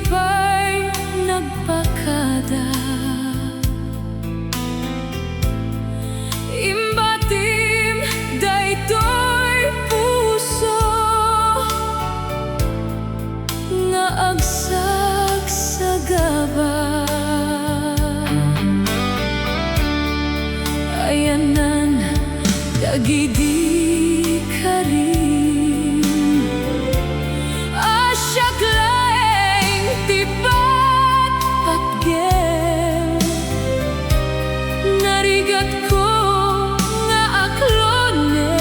pa'y nagpakada. Imbatim daytoy puso nga agsak sa gaba. Ayanan dagidi ka rin, asyak laeng tipat patgem. Narigat ko nga aklonen,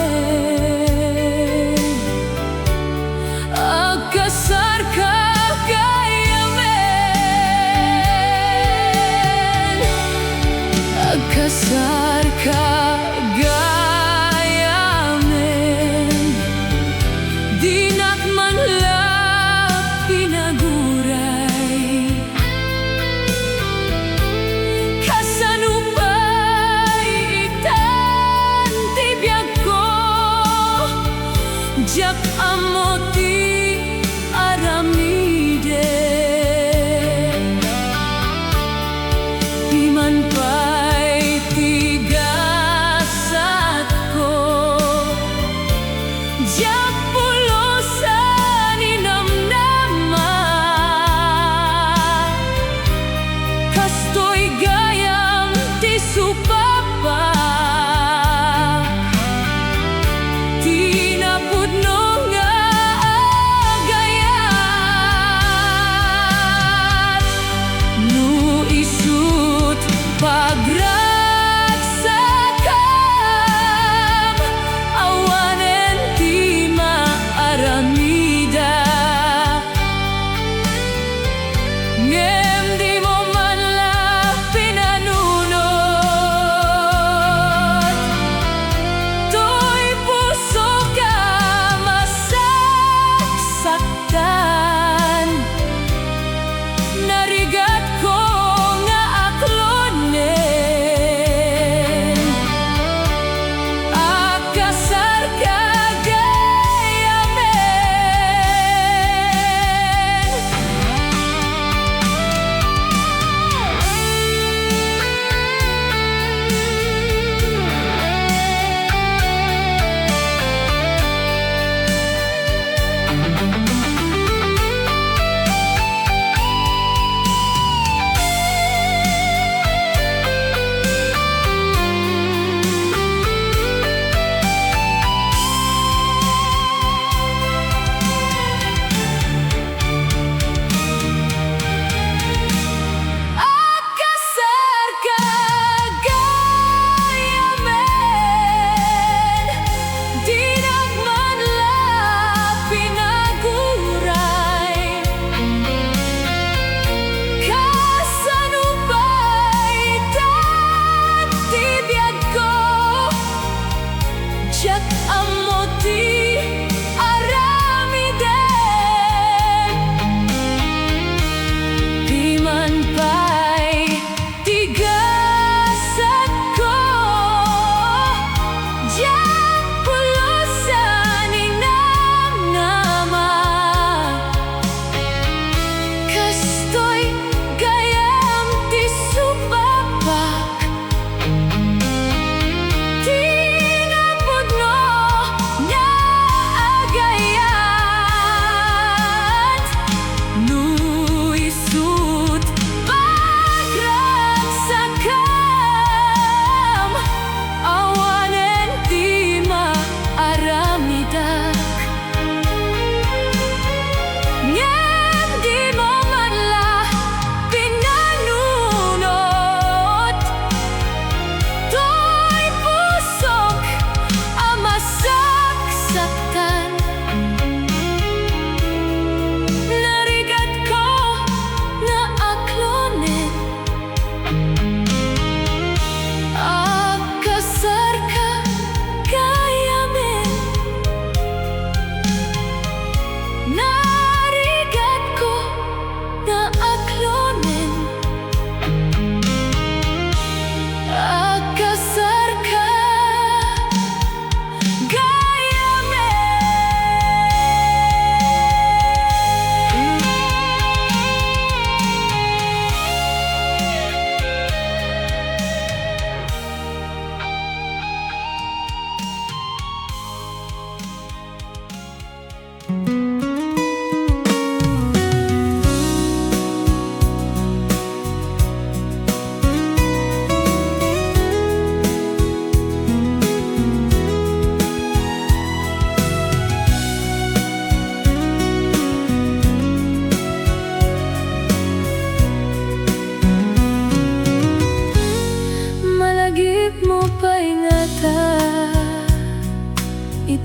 agkasar ka gayamen, agkasar ka gayamen. Di na't man lang pinaguray, kasano pa'y itan tibiyag ko. Diyak amo ti aramide, di man pa'y tigasat ko. Diyak pulusan inamnama, kastoy gayam ti supapa. Di napudno nga agayat, no isut pagragsakam, awanen ti maaramida. Ngem di mo man lang pinanunot, to'y puso ka masasaktan. Narigat ko nga aklonen, agkasar ka gayamen.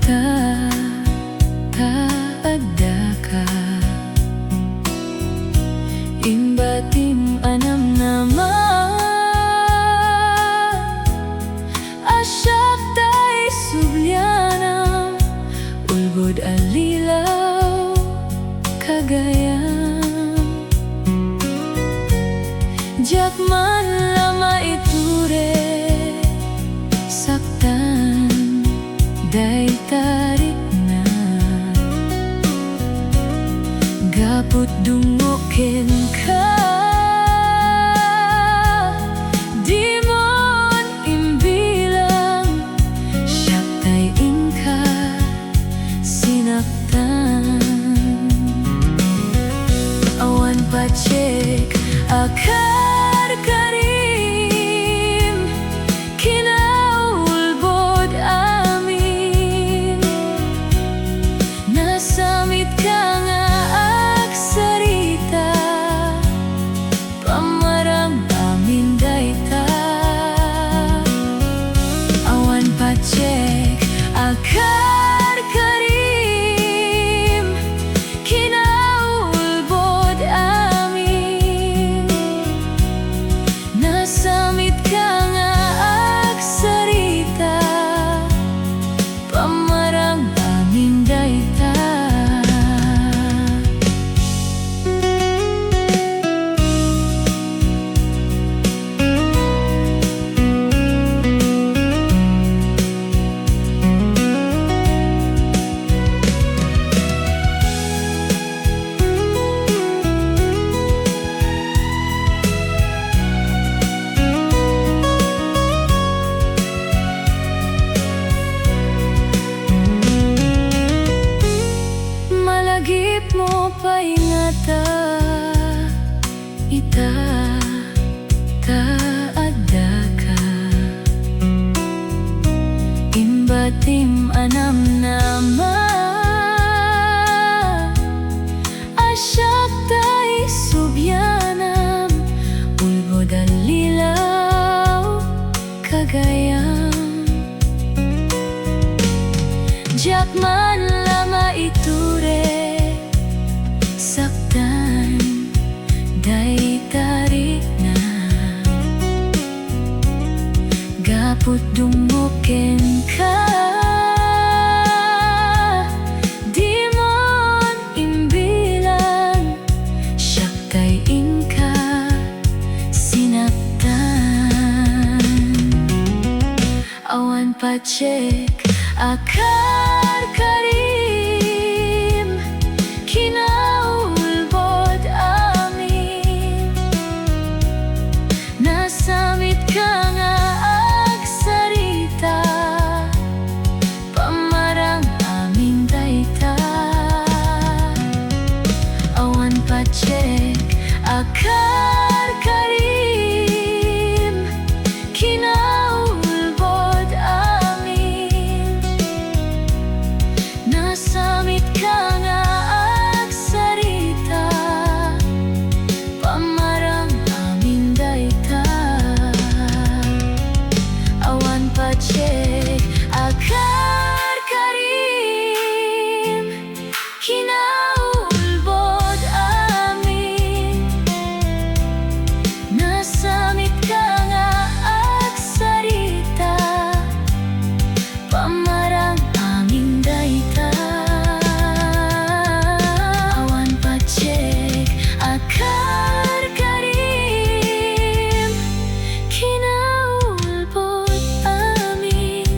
taada ka. Imbatim anam naman asyak tay subyanam ulbod alilaw kagayam. Jakman lama iture saktan day tarik na gaput dungukin ka. Di mon imbilang siyak tay inka sinaktan. Awan pacek akar karim kinaulbod amin. Nasamit ka nga aksarita pamarang amin dayta. Awan pacek akar karim kinaulbod amin. Nasamit ka nga aksarita pamarang amin dayta. Malagip mo paingata ita taada ka. Imbatim anam naman asyak tay subyanam ulbod alilaw kagayam. Jakman lama iture saktan day tarik na gaput dungukin ka. Di mon imbilang siyak tay inka sinaktan. Awan pacek akar karim kinaulbod amin. Nasamit ka nga aksarita pamarang amin dayta. Awan pacek akar karim kinaulbod amin. Nasamit ka nga aksarita pamarang amin dayta. Awan pacek akar karim kinaulbod amin. Nasamit ka nga aksarita pamarang amin dayta. Awan pacek akar karim kinaulbod amin.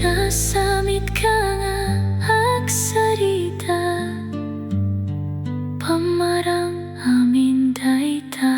Nasamit ka nga aksarita pamarang amin dayta.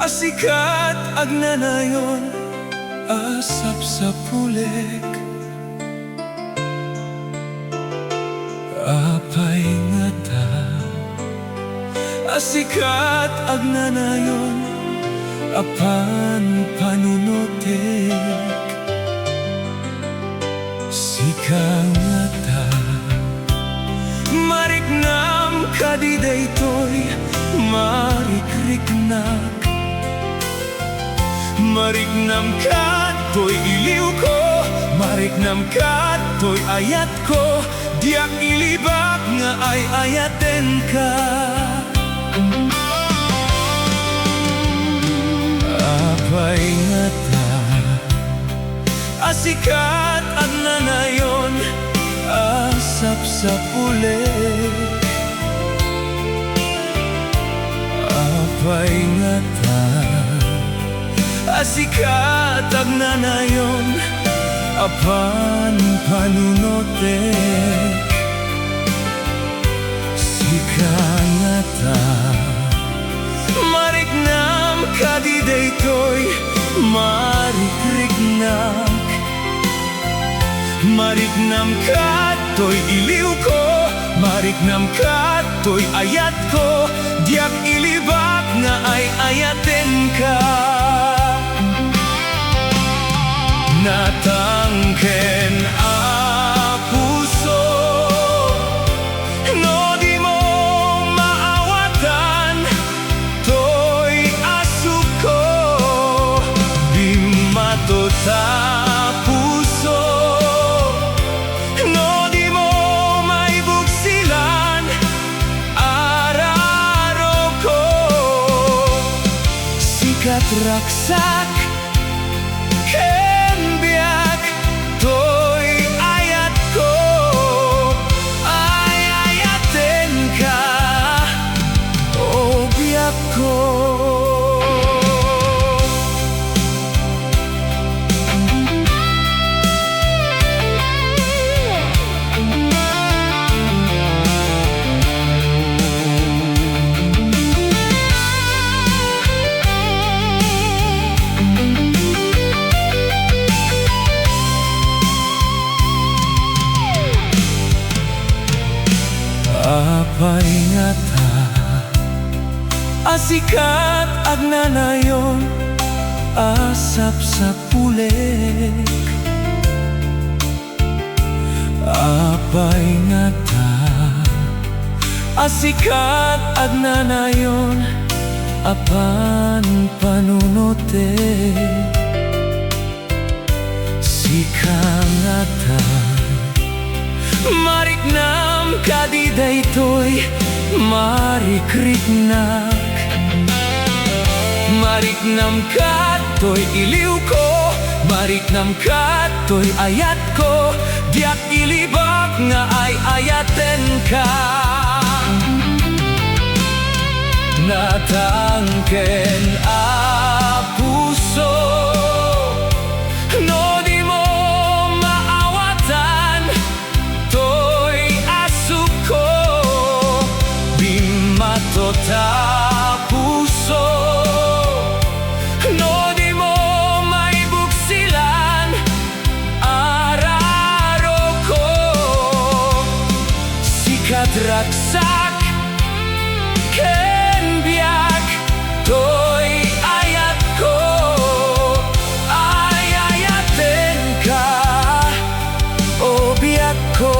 Asikat agnanayon, asap sa pulik, apay ngata. Asikat agnanayon, apan panunutik, sikangata. Mariknam kadidaytoy, marikriknak. Mariknam katoy iliw ko, mariknam katoy ayat ko, diak ilibak nga ay ayaten ka. Apay ngata, asikat agnanayon, asap sa pulik, apay ngata. Asikat agnanayon, apan panunutik, sikangata. Mariknam kadidaytoy, marikriknak. Mariknam katoy iliw ko, mariknam katoy ayat ko, diak ilibak nga ay ayaten ka. Natangken a puso, no di mo maawatan, to'y asuk ko. Bimato ta puso, no di mo maibuksilan, araro ko. Sikat raksak, to'y ayat ko, ay ayaten ka, o biyak ko. Apay ngata, asikat agnanayon, asap sa pulik, apay ngata. Asikat agnanayon, apan panunutik, sikangata. Mariknam kadidaytoy, marikriknak. Mariknam katoy iliw ko, mariknam katoy ayat ko, diak ilibak nga ay ayaten ka. Natangken a puso, no di mo maawatan, to'y asuk ko. Bimato ta puso, no di mo maibuksilan, araro ko. Sikat raksak, ken biyak, to'y ayat ko, ay ayaten ka, o biyak ko.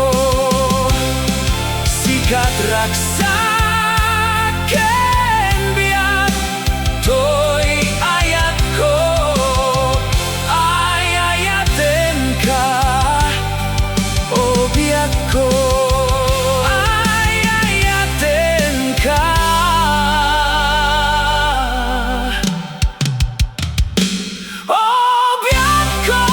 Sikat raksak, ken biyak, to'y ayat ko, ay ayaten ka, o biyak ko. Ay ayaten ka, o biyak ko.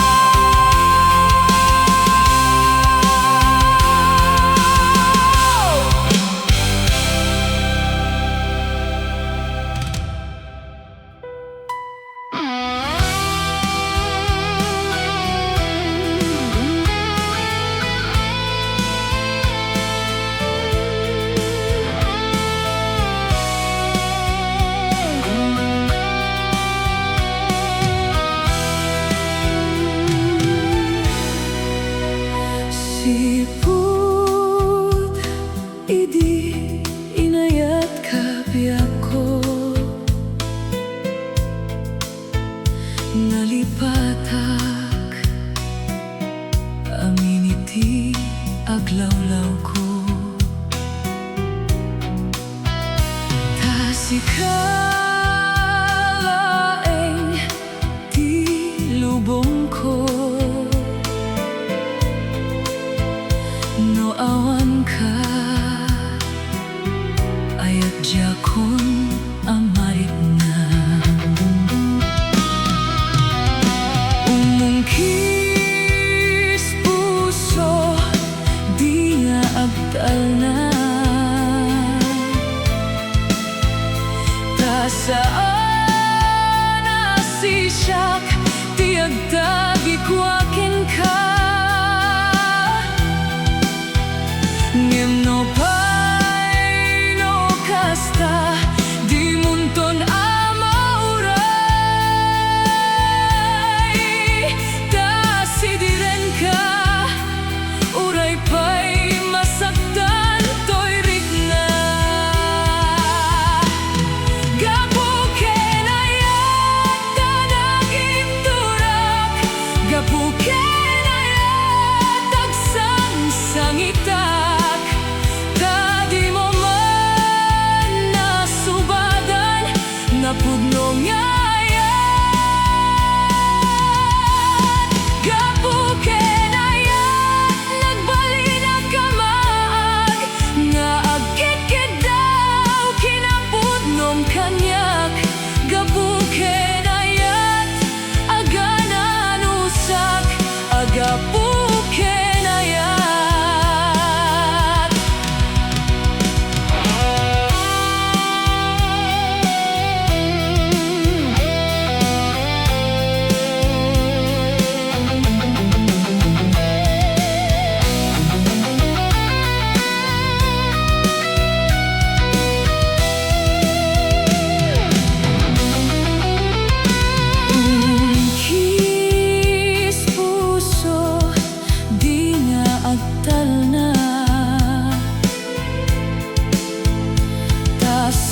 siput idi inayat kabiako nalipatak aminiti aglawlaw ko tasikalaeng ti lubong ko no awan ka ayat jakon amarit na umungkis puso di nga agtal na tasaan asisyak ti agdagi kwakin ka ngem no pay no kasta di munton amauray tasidiren ka uray pay masaktan toy rigna gapu kenayat tanagim turak gapu kenayat agsang-sangitan napugno ngayan gapu kenayat nagbalina kamaag nga agkit-kit daw kinapudnom kanyak gapu kenayat aganan usak agapu kenayat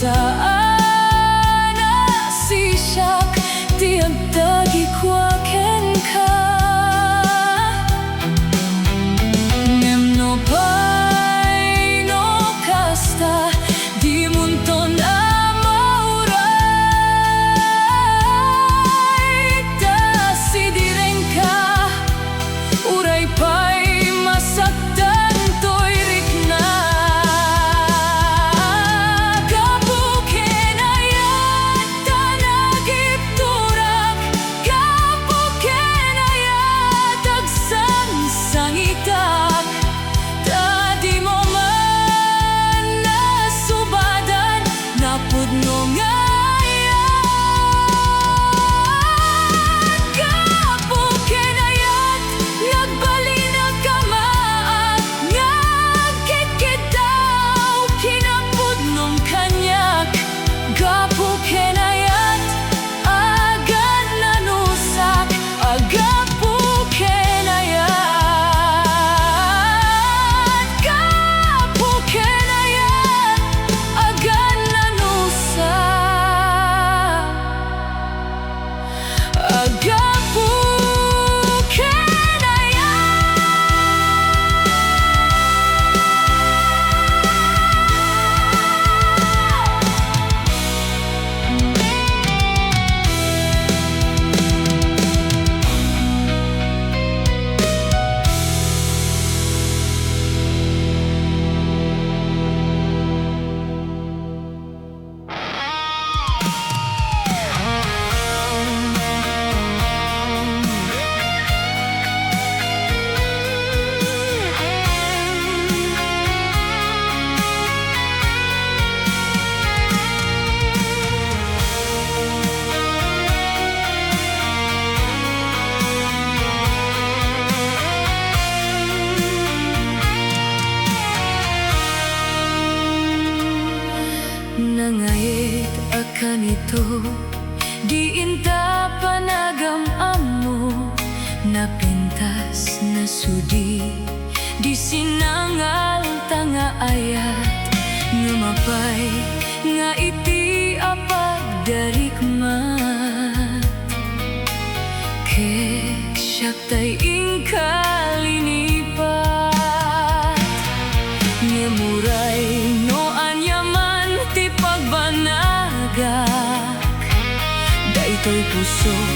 saan asisyak ti agdagi kwaken ka ngem no pay no kasta di munton amauray tasidiren ka uray pay masaktan toy rikna nangait akan ito di inta panagam amo napintas na sudi di tay inkalinipat ngemuray no anyaman ti pagbanagak daytoy pusok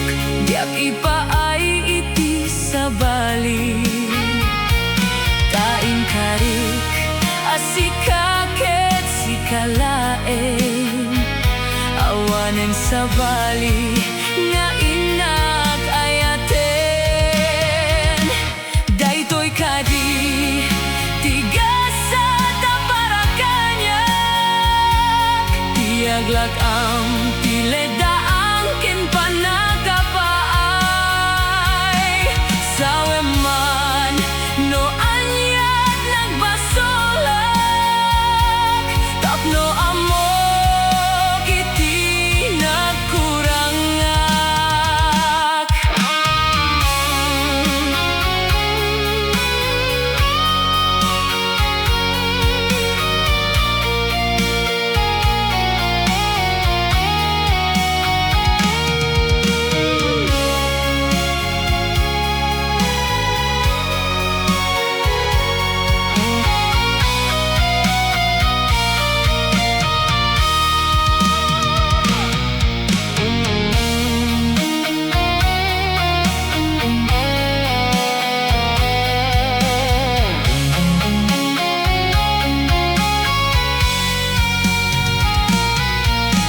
diak ipaay iti sabali taing karik asikaket sikalaeng awanen sabali nga inak ayaten daytoy kadi tigasa ta para kanyak tiaglak ang tiledaang ken panagapaay saweman no anyat nagbasolak tapno amo kiti nagkurangak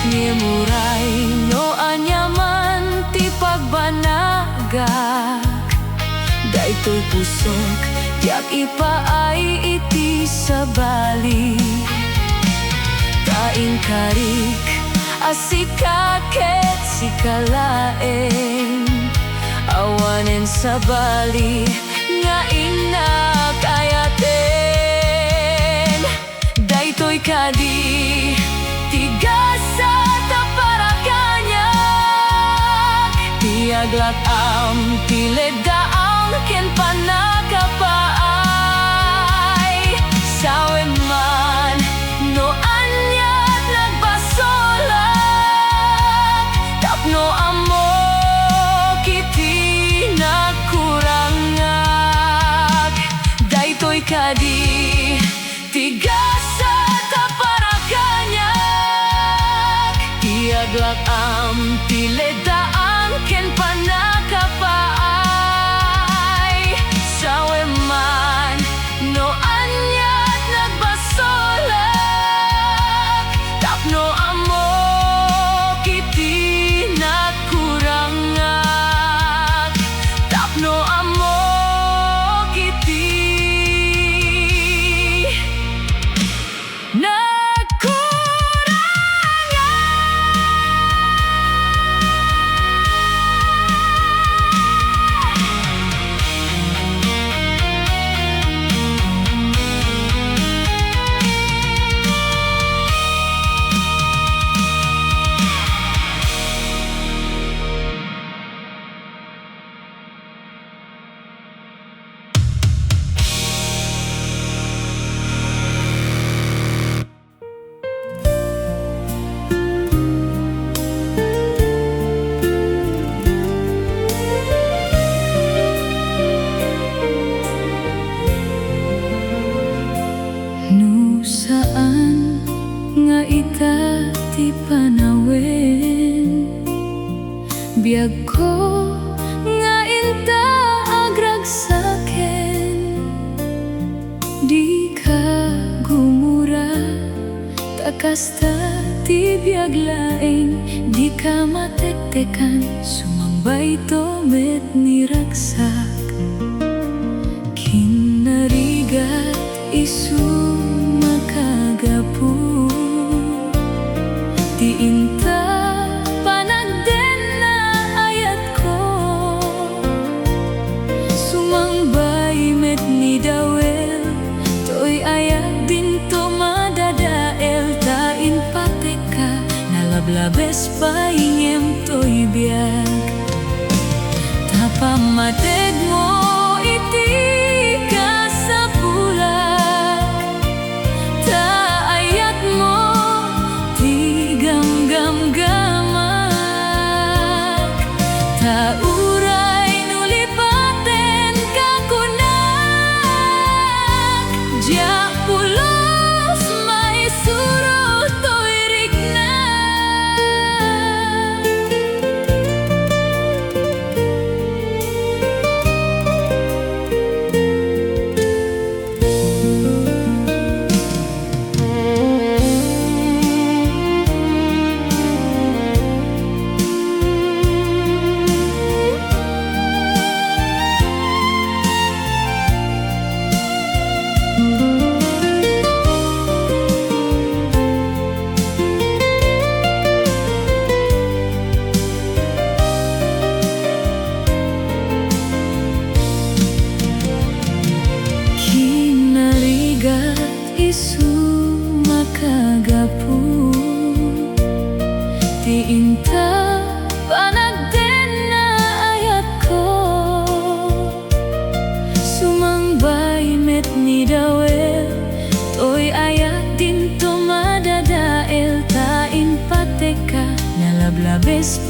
ngemuray no anyaman ti pagbanagak daytoy pusok diak ipaay iti sabali taing karik asikaket sikalaeng awanen sabali nga inak ayaten daytoy kadi tigasa ta para kanyak tiaglak am tiledaang ken panagapaay saweman no anyat nagbasolak tapno amo kiti nagkurangak daytoy kadi tigasa ta para kanyak tiaglak am tiledaang ken panagapaay saweman no anyat nagbasolak tapno amo kiti nagkurangak tapno amo kiti no saan nga ita ti panawen biag ko nga inta agragsaken di ka gumura takasta ti biag laeng di ka matektekan sumambay to met ni ragsak kinarigat isu makagapu ti inta panagden na ayat ko sumangbay met ni dawel toy ayat din to madadael tain pateka nalablabes paingem toy biag tapamateg mo iti uray nulipate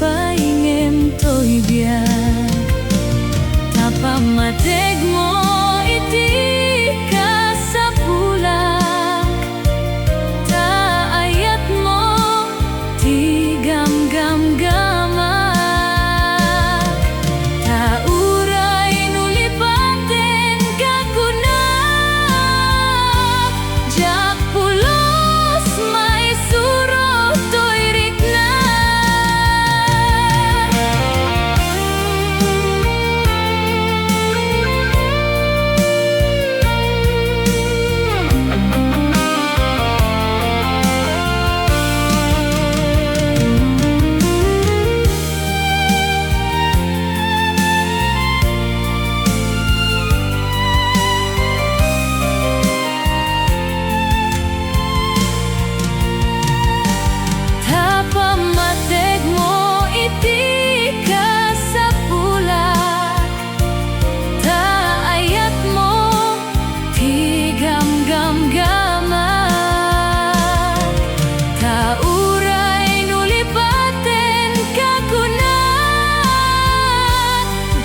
paingem to'y biag. Tapamateg mo iti kasapulak, taayat mo ti gamgam-gamak, tauray nulipaten kakunak, jak pulos maisuro to'y rikna. Tapamateg mo iti kasapulak, taayat mo ti gamgam-gamak, tauray nulipaten kakunak,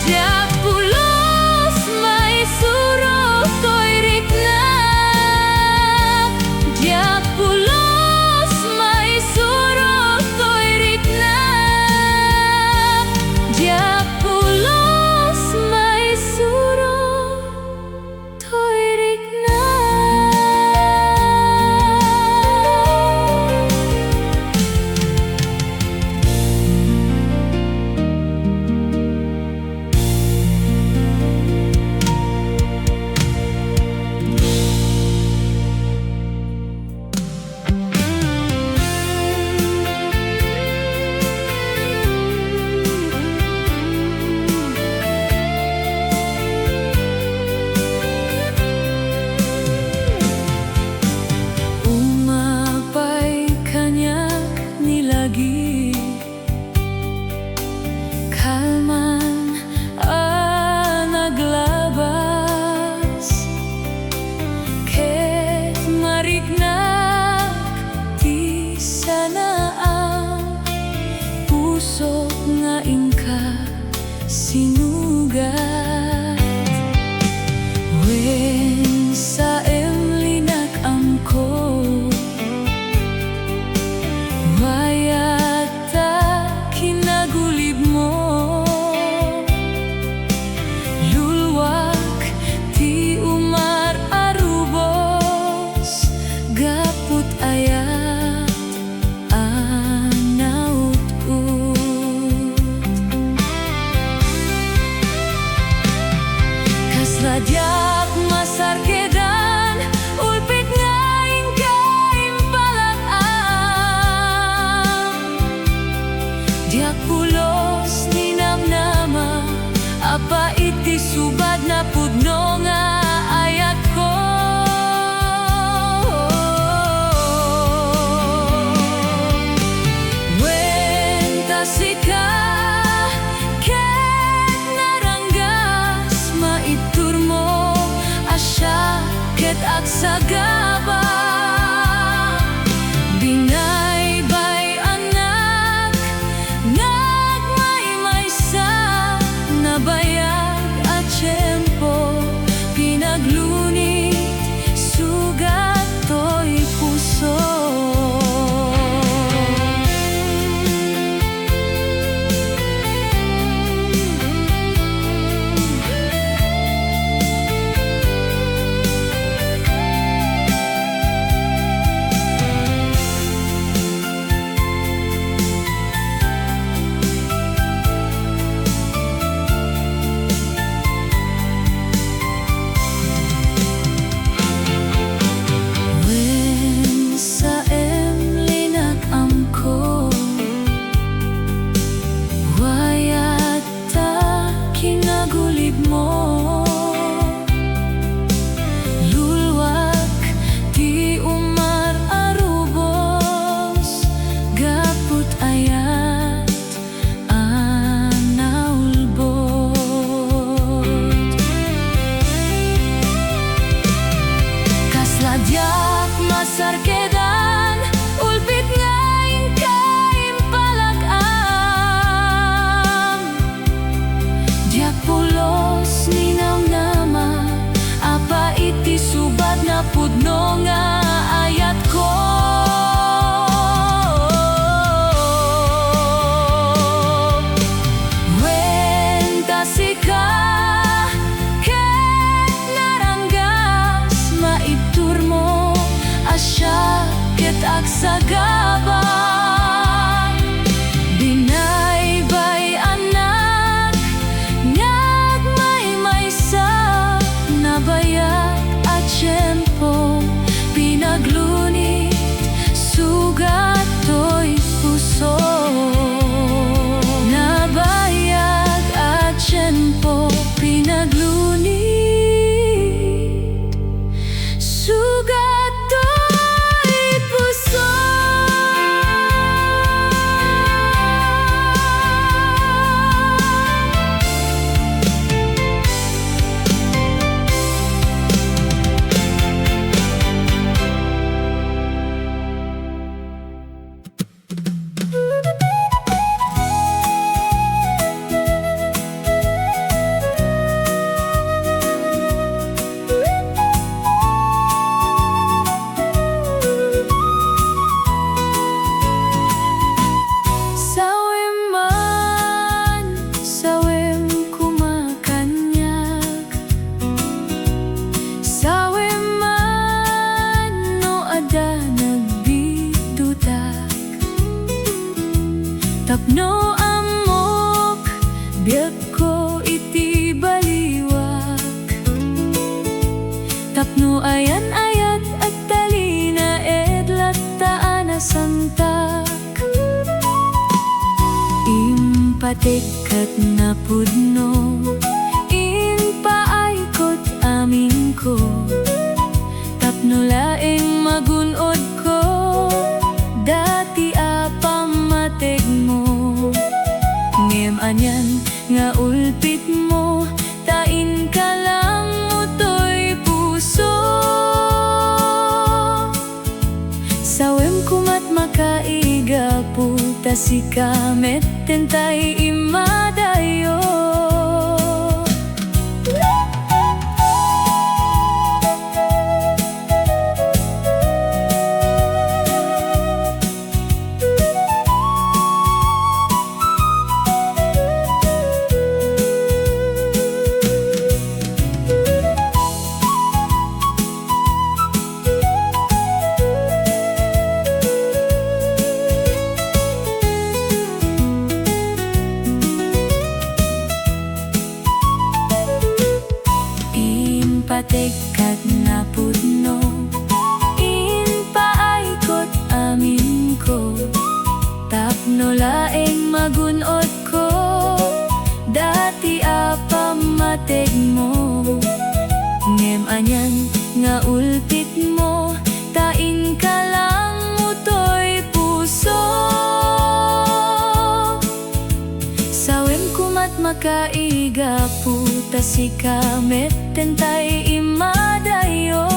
jak pulos maisuro to'y riknak, jak pulos maisuro to'y riknak, jak pulos maisuro to'y umapay kanyak nilagi, kalman naglabas, ket mariknak ti sanaang puso nga ingka sinugat. Wen sa emlinak amko, wayata kinagulib mo, lulwak ti umar arubos, gaput ayat anaut-ut. Kasladyak masarkedan, ulpit nga ingkaim palak-am, diak pulos ni namnama, apa iti subad na pudno nga ayat ko. Wen tasika ket naranggas, maitur mo asya ket agsagaba, binaybay anak nagmaymaysa, nabayag a tiyempo, pinaglunit sugat to'y puso. sarkedan ulpit nga ingkaim palak-am. langit ak sagabang. Binaybay anak ngag may sa nabayag at tiyempo, pinaglunit sugat to'y puso. Nabayag at tiyempo, pinaglunit sugat to'y puso. Tapno amok, biag ko iti baliwak. Tapno ayan-ayat at talina edlat taan asantak. Impatekat na pudno, inpaaykot amin ko. Tapno laeng magunod ko, dati apamatek mo. Ngem anyan nga ulpit mo, tain ka lang utoy puso. Sawem kumat makaiga puta si kamet tentay imadayo. Patekat na pudno, inpaaykot amin ko. Tapno laeng magunod ko, dati apamatek mo. Ngem anyan nga ulpit mo, tain ka lang utoy puso. Sawem kumat makaiga puta si kamet tentay imadayo.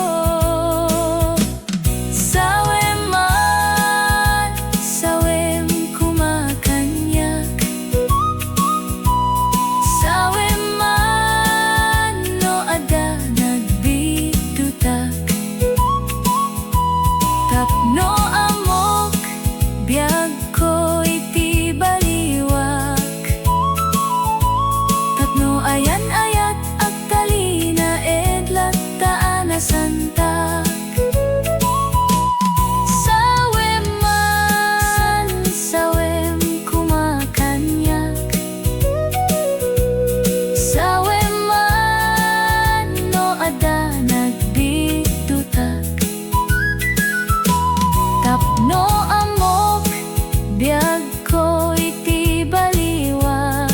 Sawem man, sawem kumakanyak. Sawem man, no ada nagbitutak. Tapno amok, biag ko iti baliwak. Tapno ayan-ayat ak talina edlat taan asantak. Sawem man, sawem kumakanyak. Sawem man, no ada nagbitutak. Tapno amok, biag ko iti baliwak.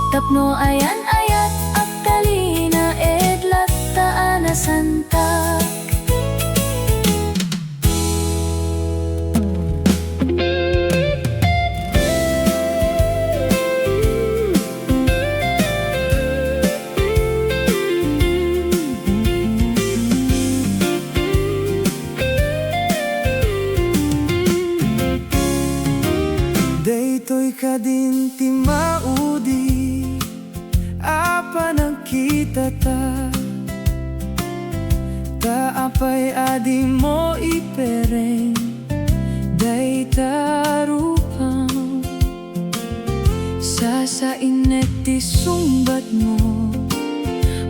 Tapno ayan-ayat ak talina edlat taan asantak. Daytoy kadin ti maudi, apa nagkita ta. Taapay adi mo ipereng, dayta rupang. Sasain ti sumbat mo,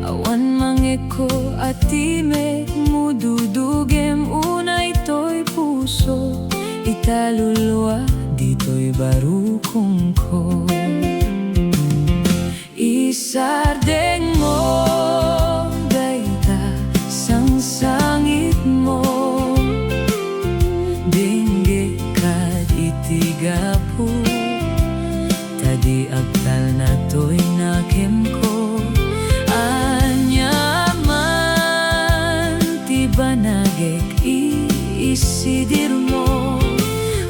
awan mangeko at timek mo dudugem unay kaluluwa, dito'y barukong ko. Isardeng mo, dayta, sang sangit mo, dengge kad itigapo, tadi agtal na to'y nakem ko. Anyaman ti banagek iisidir mo,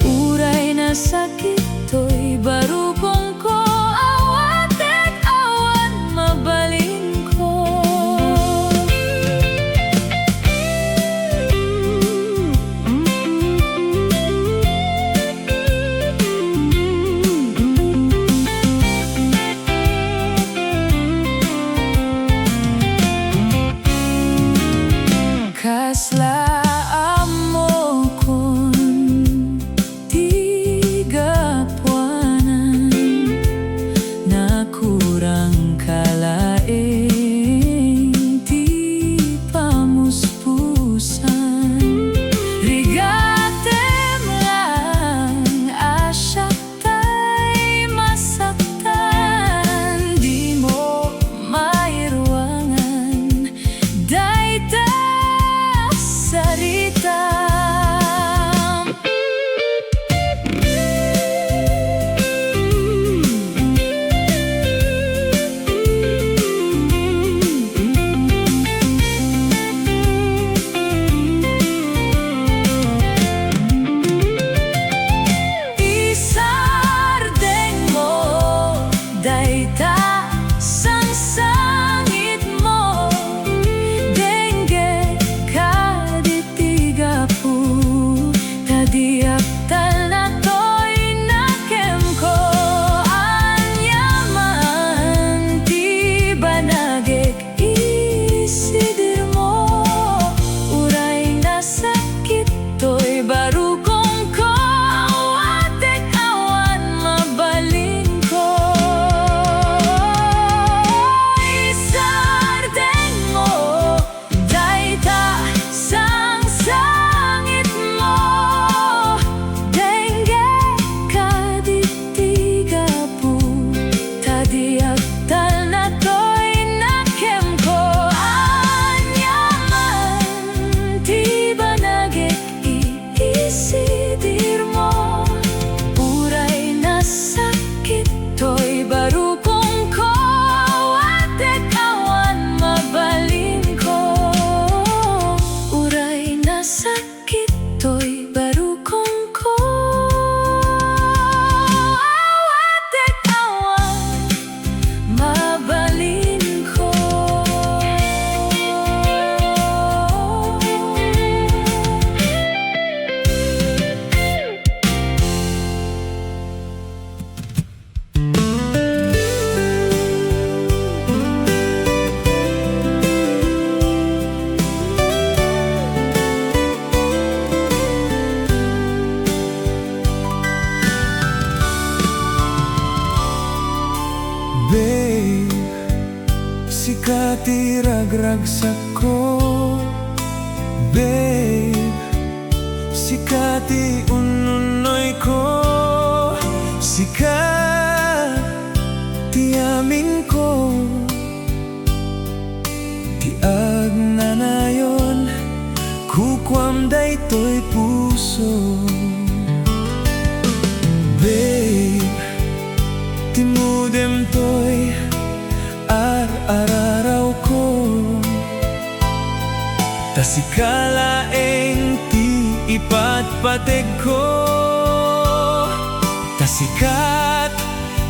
uray na sakit to'y barukong ko. Awatek awan mabalin ko. Kaslaam mo kun tigapuanan, na kurang kalaeng ti pamuspusan. Rigatem lang asyak tay masaktan, di mo mairuangan dayta sarita. Isardeng mo, dayta, sang sangit mo, dengge kaditigapu, tadi aktal na to'y nakem ko. Anyaman ti banagek isidir mo, uray na sakit to'y barukong ko. Awatek awan mabalin ko. Isardeng mo, dayta, sang sangit mo, dengge kaditigapu, tadi aktal na to'y nakem ko. Anyaman ti banagek iisidir mo, uray na sakit to'y barukong ko. Awatek awan mabalin ko, uray na sakit to'y barukong ko. Awatek awan mabalin ko. Babe, sikati ragragsak ko. Babe, sikati ununoy ko. Sikati amin ko, ti agnanayon, kukwam daytoy puso. Babe, timudem to'y ar-araraw ko, tasikalaeng ti ipatpateg ko, tasikat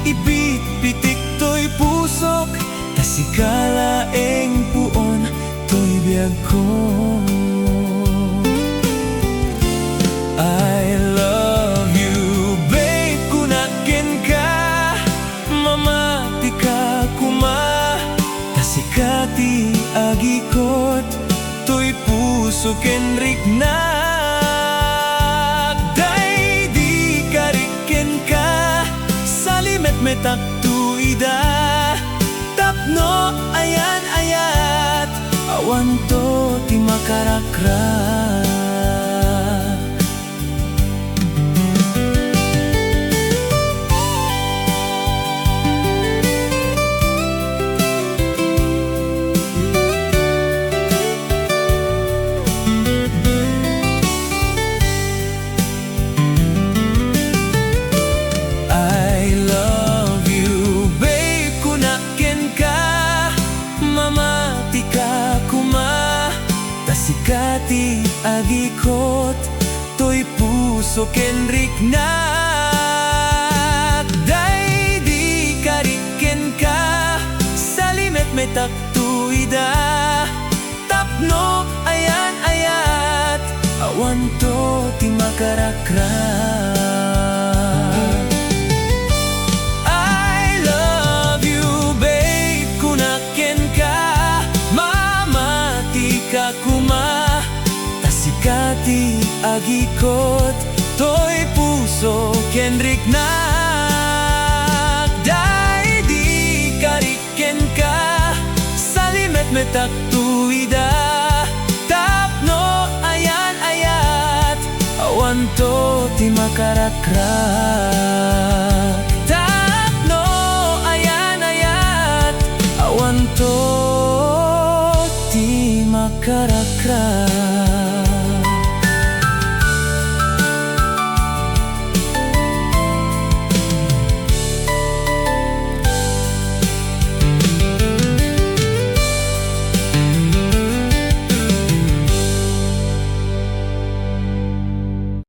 ipitpitik to'y pusok, tasikalaeng puon to'y biyag ko. I love you, babe, kunakin ka, mamati ka kuma, tasikati agikot, to'y puso kenrik na. Day di kariken ka, salimet metak tuida, tapno ayan ayat, awan to ti makarakrak. Tasikati agikot to'y puso ken riknak. Day di kariken ka salimet metak tuida. Tapno ayan ayat awan to ti makarakrak. I love you babe kunaken ka mamati ka kuma. Tasikati agikot to'y puso ken riknak. Day di kariken ka salimet metak tuida. Tapno ayan ayat awan to ti makarakrak. Tapno ayan ayat awan to ti makarakrak.